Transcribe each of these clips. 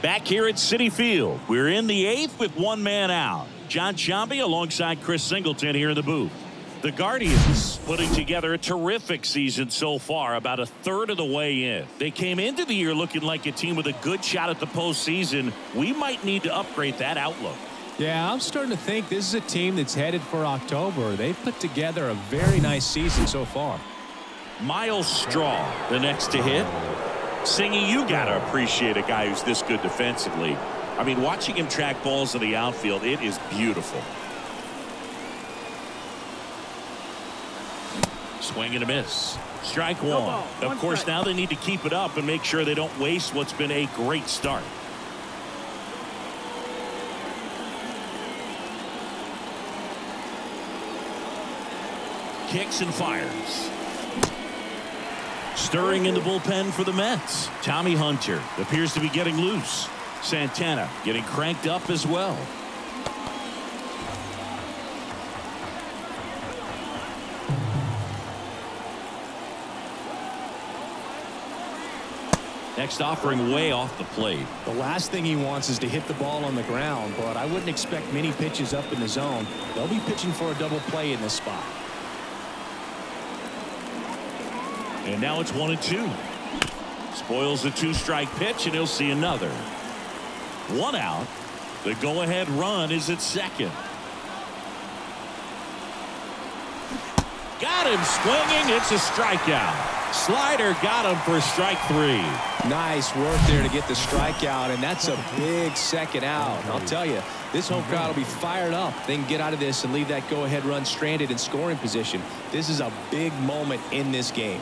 Back here at Citi Field, we're in the 8th with one man out. John Sciambi alongside Chris Singleton here in the booth. The Guardians putting together a terrific season so far, about a third of the way in. They came into the year looking like a team with a good shot at the postseason. We might need to upgrade that outlook. Yeah, I'm starting to think this is a team that's headed for October. They've put together a very nice season so far. Miles Straw, the next to hit. Singy, you got to appreciate a guy who's this good defensively. I mean, watching him track balls in the outfield, it is beautiful. Swing and a miss. Strike one. Of course, now they need to keep it up and make sure they don't waste what's been a great start. Kicks and fires. Stirring in the bullpen for the Mets. Tommy Hunter appears to be getting loose. Santana getting cranked up as well. Next offering way off the plate. The last thing he wants is to hit the ball on the ground, but I wouldn't expect many pitches up in the zone. They'll be pitching for a double play in this spot. And now it's 1-2. Spoils the 2-strike pitch, and he'll see another. One out. The go-ahead run is at second. Got him swinging. It's a strikeout. Slider got him for strike 3. Nice work there to get the strikeout, and that's a big second out. I'll tell you, this home crowd will be fired up. They can get out of this and leave that go-ahead run stranded in scoring position. This is a big moment in this game.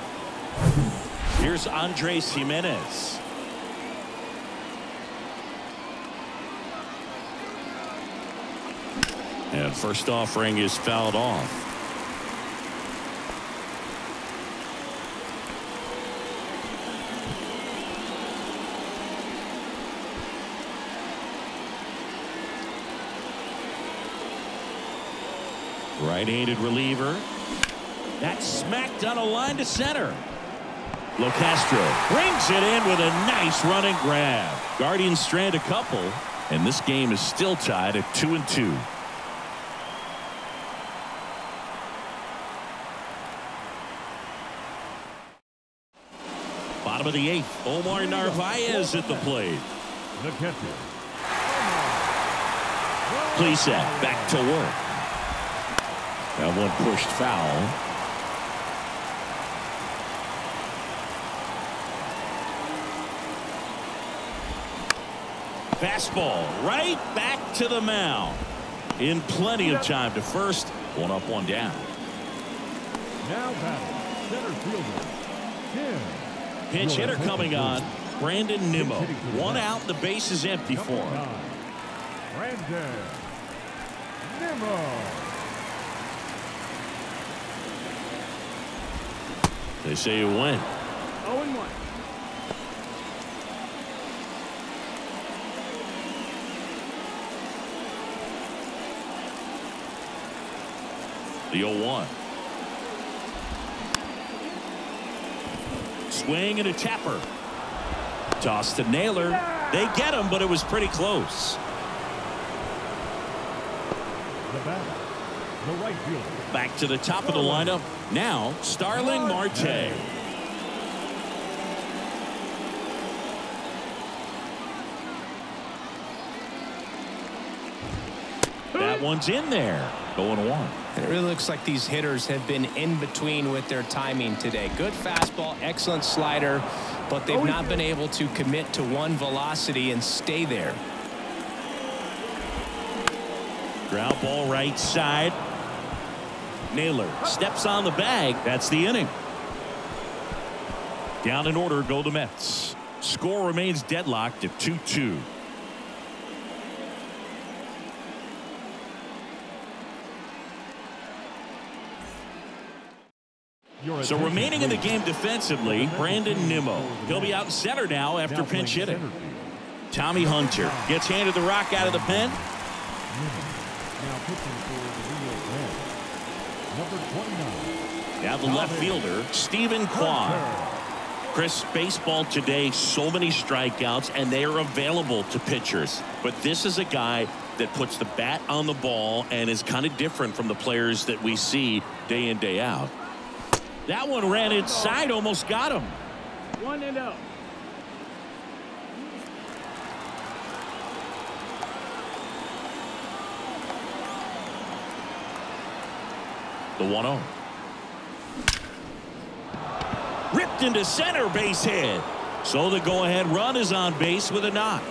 Here's Andres Jimenez. And first offering is fouled off. Right-handed reliever. That's smacked on a line to center. LoCastro brings it in with a nice running grab. Guardians strand a couple, and this game is still tied at 2-2. Bottom of the 8th. Omar Narvaez at the plate. The catcher. Plesac back to work. That one pushed foul. Fastball right back to the mound. In plenty of time to first. One up, one down. Now batting center fielder Tim. Pinch hitter coming on. Brandon Nimmo. One out. The base is empty for him. Brandon Nimmo. They say you win. 0-1. The 0-1. Swing and a tapper. Toss to Naylor. They get him, but it was pretty close. The batter, the right fielder. Back to the top of the lineup. Now, Starling Marte. That one's in there. 0-1. And it really looks like these hitters have been in between with their timing today. Good fastball, excellent slider, but they've not been able to commit to one velocity and stay there. Ground ball right side. Naylor steps on the bag. That's the inning. Down in order go the Mets. Score remains deadlocked at 2-2. So remaining in the game defensively, Brandon Nimmo. He'll be out in center now after pinch hitting. Tommy Hunter gets handed the rock out of the pen. Now pitching for the Rio Grande. Number 29. Now the left fielder, Stephen Kwan. Chris, baseball today, so many strikeouts, and they are available to pitchers. But this is a guy that puts the bat on the ball and is kind of different from the players that we see day in, day out. That one ran inside, almost got him. 1-0. The 1-0. Ripped into center, base hit. So the go-ahead run is on base with a knock.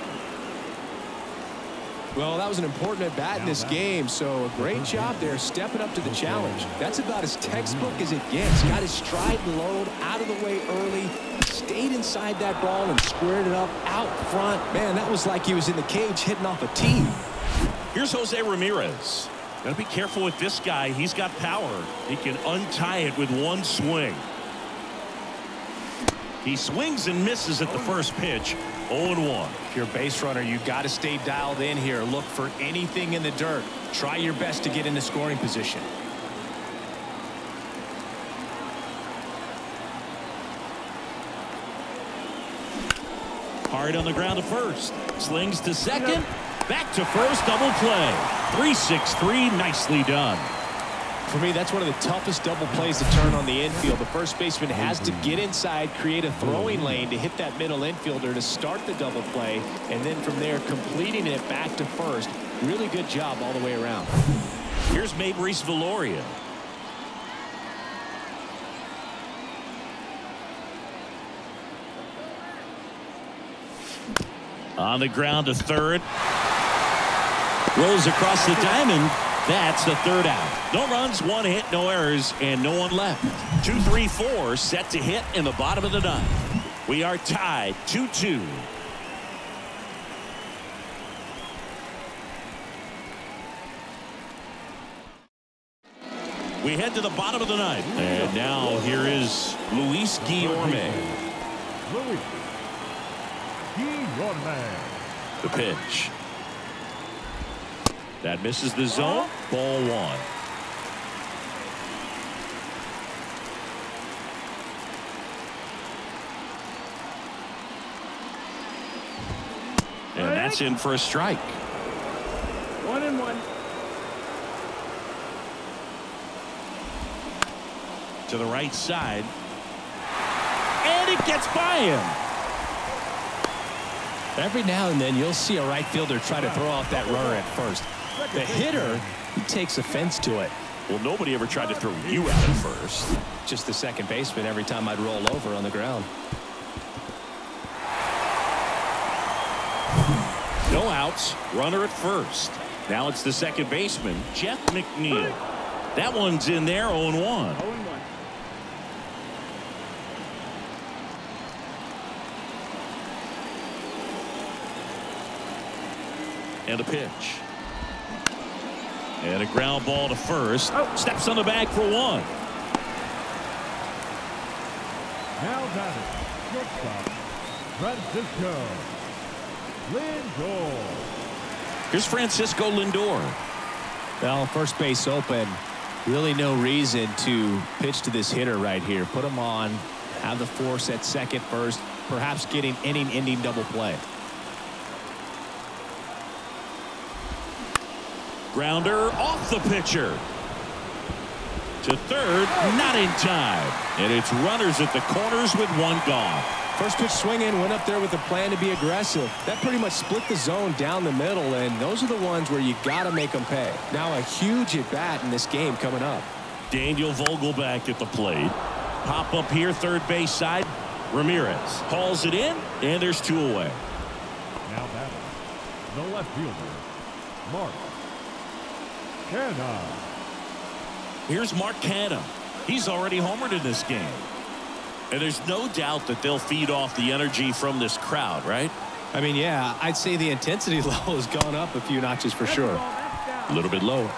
Well, that was an important at bat in this game, so a great job there stepping up to the challenge. That's about as textbook as it gets. Got his stride and load out of the way early, stayed inside that ball and squared it up out front. Man, that was like he was in the cage hitting off a tee. Here's Jose Ramirez. Got to be careful with this guy. He's got power. He can untie it with one swing. He swings and misses at the first pitch. 0-1. If you're a base runner, you got to stay dialed in here. Look for anything in the dirt. Try your best to get into scoring position. Hard on the ground to first. Slings to second. Back to first. Double play. 3-6-3. Nicely done. For me, that's one of the toughest double plays to turn on the infield. The first baseman has to get inside, create a throwing lane to hit that middle infielder to start the double play, and then from there completing it back to first. Really good job all the way around. Here's Mabrice Viloria. On the ground to third. Rolls across the diamond. That's the third out. No runs, one hit, no errors, and no one left. 2-3-4 set to hit in the bottom of the ninth. We are tied 2-2. We head to the bottom of the ninth. And now here is Luis Guillorme. Luis Guillorme. The pitch. That misses the zone. Ball one. And that's in for a strike. 1-1. To the right side. And it gets by him. Every now and then you'll see a right fielder try to throw off that runner at first. The hitter, he takes offense to it. Well, nobody ever tried to throw you out at first. Just the second baseman every time I'd roll over on the ground. No outs. Runner at first. Now it's the second baseman, Jeff McNeil. That one's in there, 0-1. 0-1. And a pitch. And a ground ball to first. Steps on the bag for one. Now batting, shortstop, Francisco Lindor. Here's Francisco Lindor. Well, first base open. Really no reason to pitch to this hitter right here. Put him on. Have the force at second first. Perhaps getting inning-ending double play. Grounder off the pitcher. To third, not in time. And it's runners at the corners with one gone. First pitch swinging, went up there with a plan to be aggressive. That pretty much split the zone down the middle, and those are the ones where you got to make them pay. Now a huge at-bat in this game coming up. Daniel Vogelback at the plate. Pop up here, third base side. Ramirez hauls it in, and there's two away. Now batting, the left fielder, Mark Canha. Here's Mark Canha. He's already homered in this game. And there's no doubt that they'll feed off the energy from this crowd, right? I mean, yeah, I'd say the intensity level has gone up a few notches for sure. A little bit lower.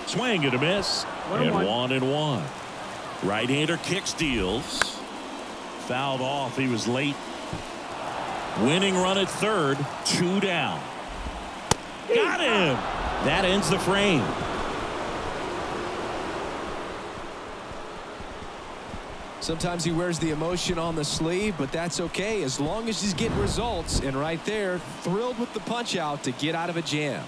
Swing and a miss. And 1-1. Right-hander kicks, deals. Fouled off. He was late. Winning run at third. 2 down. Got him. That ends the frame. Sometimes he wears the emotion on the sleeve, but that's okay as long as he's getting results. And right there, thrilled with the punch out to get out of a jam.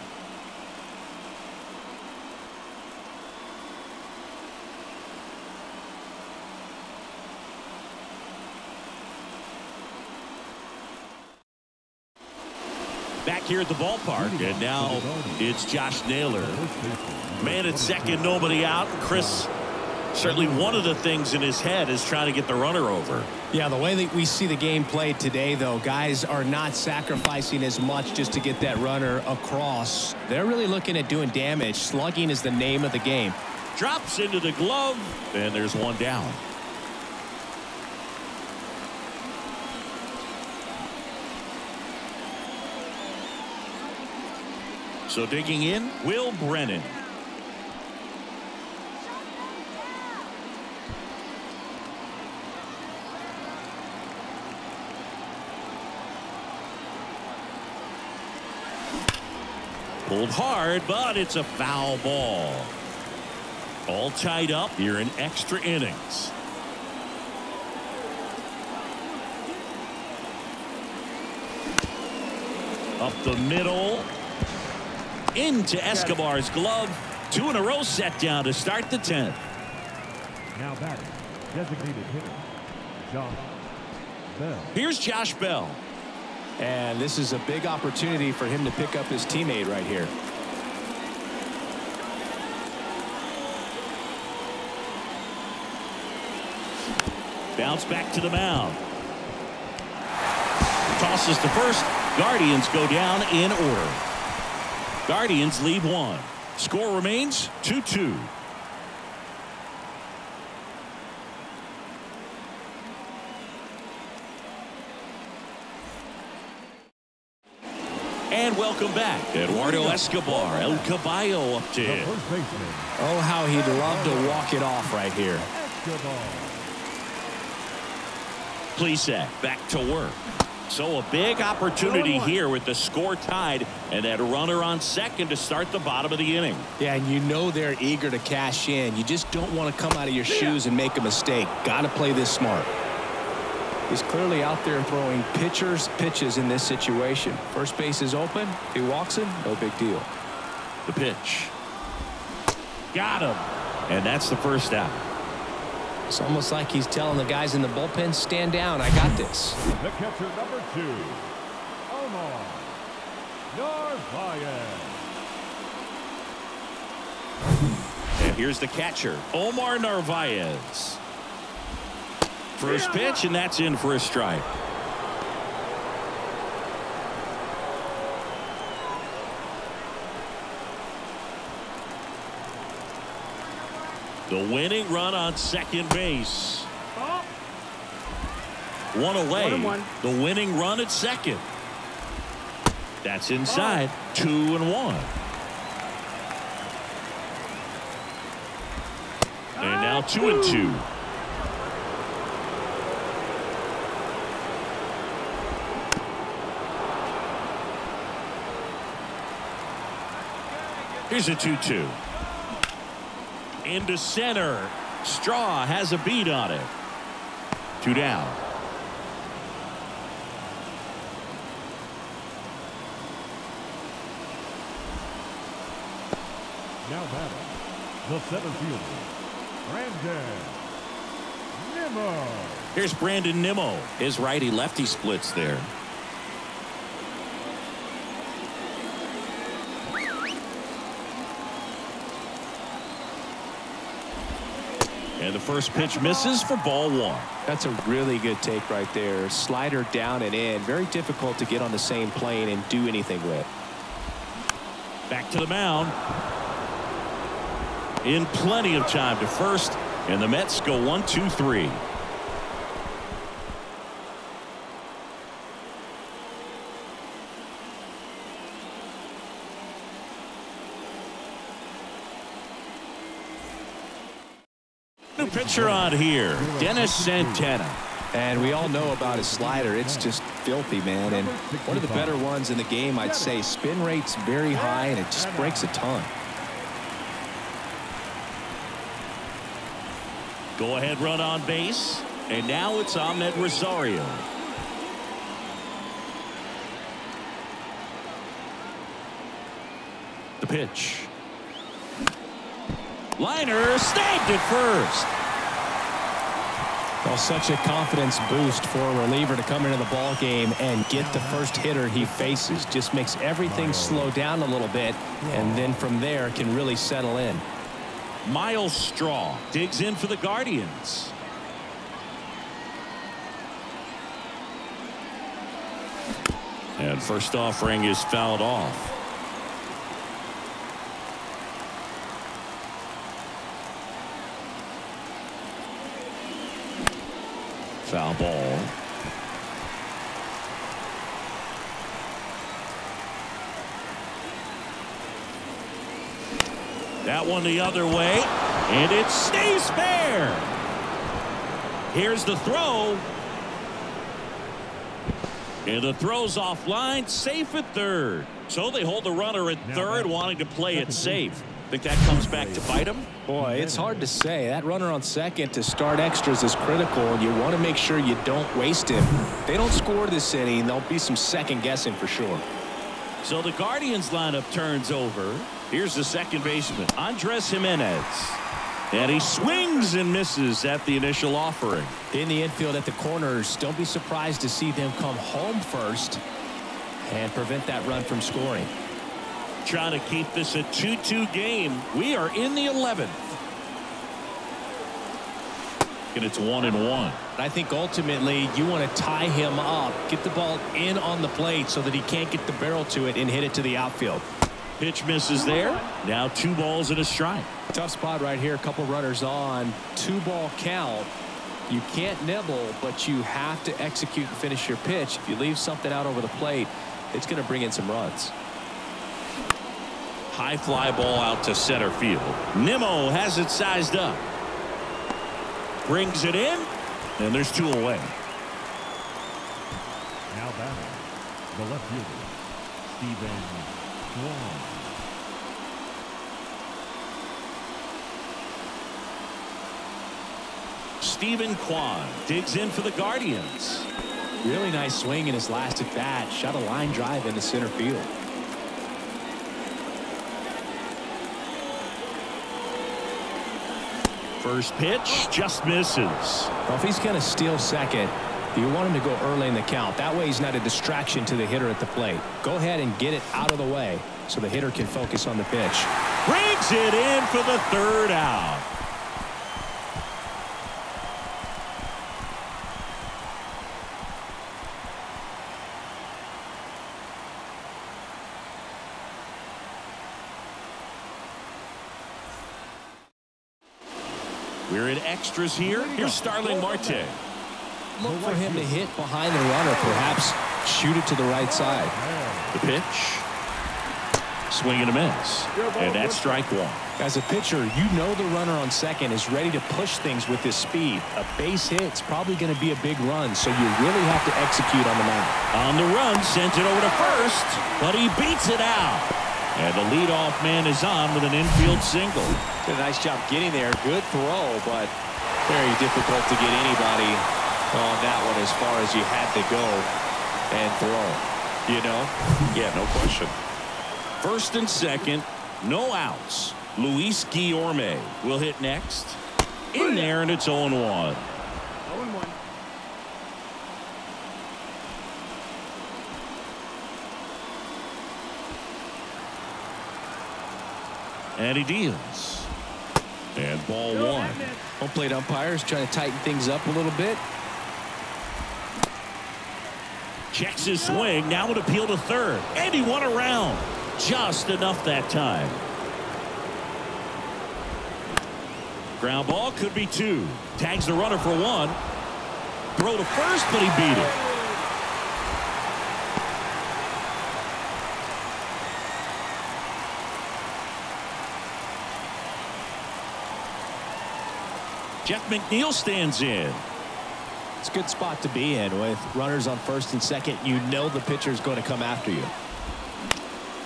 Back here at the ballpark, and now it's Josh Naylor. Man at second, nobody out. Chris, certainly one of the things in his head is trying to get the runner over. Yeah, the way that we see the game played today, though, guys are not sacrificing as much just to get that runner across. They're really looking at doing damage. Slugging is the name of the game. Drops into the glove, and there's one down. So digging in, Will Brennan. Pulled hard, but it's a foul ball. All tied up here in extra innings. Up the middle. Into Escobar's glove. 2 in a row set down to start the 10th. Now batting, designated hitter, Josh Bell. Here's Josh Bell. And this is a big opportunity for him to pick up his teammate right here. Bounce back to the mound. Tosses to first. Guardians go down in order. Guardians lead 1. Score remains 2-2. And welcome back. Eduardo Escobar, El Caballo up to hit. Oh, how he'd love to walk it off right here. Plesac back to work. So a big opportunity here with the score tied and that runner on second to start the bottom of the inning. Yeah, and you know they're eager to cash in. You just don't want to come out of your shoes and make a mistake. Got to play this smart. He's clearly out there throwing pitches in this situation. First base is open. If he walks him, no big deal. The pitch. Got him. And that's the first out. It's almost like he's telling the guys in the bullpen, stand down. I got this. The catcher, number 2, Omar Narvaez. And here's the catcher, Omar Narvaez. First pitch, and that's in for a strike. The winning run on second base. One away. The winning run at second. That's inside. 2-1. And now 2-2. Here's a 2-2. Into center. Straw has a beat on it. 2 down. Now batting, the center fielder, Brandon Nimmo. Here's Brandon Nimmo. His righty-lefty splits there. And the first pitch misses for ball 1. That's a really good take right there. Slider down and in. Very difficult to get on the same plane and do anything with. Back to the mound. In plenty of time to first. And the Mets go 1-2-3. Pitcher on here, Dennis Santana. And we all know about his slider. It's just filthy, man. And one of the better ones in the game, I'd say. Spin rate's very high, and it just breaks a ton. Go ahead run on base. And now it's Ahmed Rosario. The pitch. Liner snagged it first. Well, such a confidence boost for a reliever to come into the ball game and get the first hitter he faces. Just makes everything slow down a little bit, and then from there can really settle in. Miles Straw digs in for the Guardians. And first offering is fouled off. Foul ball. That one the other way, and it stays fair. Here's the throw. And the throw's offline, safe at third. So they hold the runner at third, wanting to play it safe. Think that comes back to bite him? Boy, it's hard to say. That runner on second to start extras is critical, and you want to make sure you don't waste him. If they don't score this inning, there'll be some second guessing for sure. So the Guardians lineup turns over. Here's the second baseman, Andres Jimenez. And he swings and misses at the initial offering. In the infield at the corners, don't be surprised to see them come home first and prevent that run from scoring. Trying to keep this a 2-2 game. We are in the 11th. And it's 1-1. I think ultimately you want to tie him up, get the ball in on the plate so that he can't get the barrel to it and hit it to the outfield. Pitch misses there. Now 2 balls and a strike. Tough spot right here. A couple runners on. 2-ball count. You can't nibble, but you have to execute and finish your pitch. If you leave something out over the plate, it's going to bring in some runs. High fly ball out to center field. Nimmo has it sized up. Brings it in, and there's 2 away. Now batting, the left fielder, Stephen Kwan. Stephen Kwan digs in for the Guardians. Really nice swing in his last at bat. Shot a line drive into center field. First pitch just misses. Well, if he's going to steal second, you want him to go early in the count. That way he's not a distraction to the hitter at the plate. Go ahead and get it out of the way so the hitter can focus on the pitch. Brings it in for the 3rd out. We're in extras here. Here's Starling Marte. Look for him to hit behind the runner, perhaps shoot it to the right side. The pitch. Swing and a miss. And that's strike 1. As a pitcher, you know the runner on second is ready to push things with his speed. A base hit's probably going to be a big run, so you really have to execute on the mound. On the run, sends it over to first, but he beats it out. And the leadoff man is on with an infield single. Did a nice job getting there. Good throw, but very difficult to get anybody on that one as far as you had to go and throw. You know? Yeah, no question. First and second, no outs. Luis Guillorme will hit next. In there, and it's 0-1. 0-1. And he deals. And ball 1. Home plate umpires trying to tighten things up a little bit. Checks his swing. Now an appeal to third. And he won around. Just enough that time. Ground ball could be 2. Tags the runner for 1. Throw to first, but he beat it. Jeff McNeil stands in. It's a good spot to be in. With runners on first and second, you know the pitcher is going to come after you.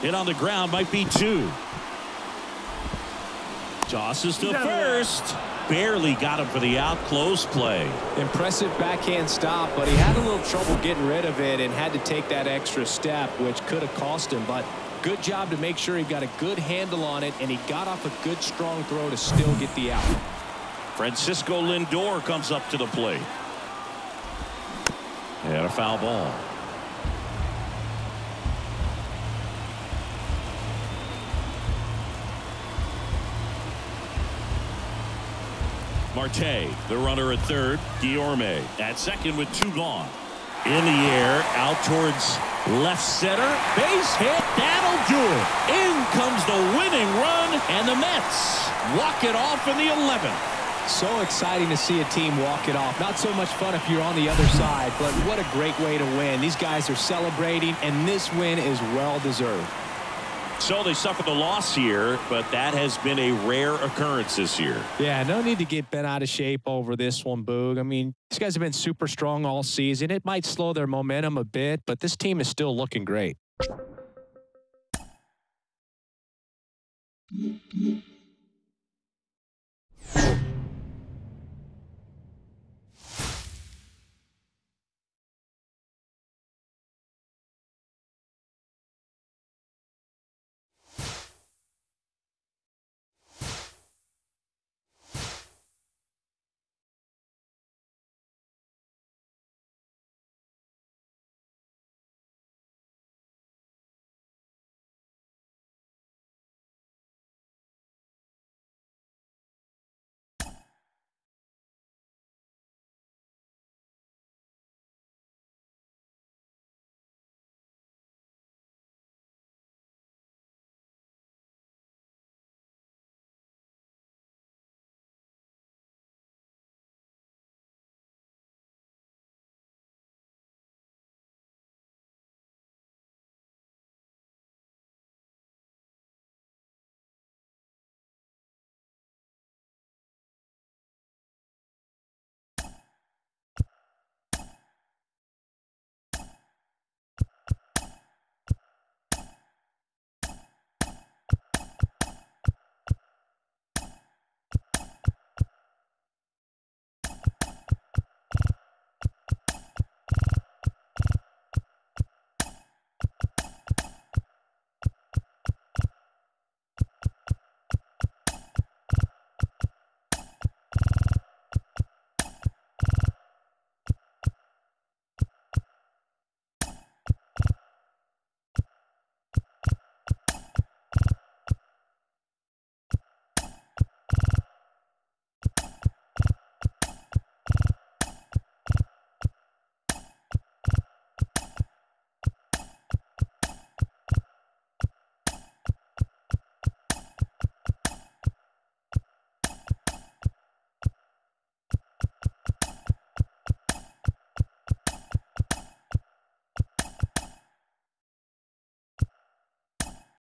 Hit on the ground, might be 2. Tosses to first. Barely got him for the out. Close play. Impressive backhand stop, but he had a little trouble getting rid of it and had to take that extra step, which could have cost him. But good job to make sure he got a good handle on it, and he got off a good strong throw to still get the out. Francisco Lindor comes up to the plate. And a foul ball. Marte, the runner at third. Guillorme at second with 2 gone. In the air, out towards left center. Base hit. That'll do it. In comes the winning run, and the Mets walk it off in the 11th. So exciting to see a team walk it off. Not so much fun if you're on the other side, but what a great way to win. These guys are celebrating, and this win is well-deserved. So they suffered the loss here, but that has been a rare occurrence this year. Yeah, no need to get bent out of shape over this one, Boog. I mean, these guys have been super strong all season. It might slow their momentum a bit, but this team is still looking great.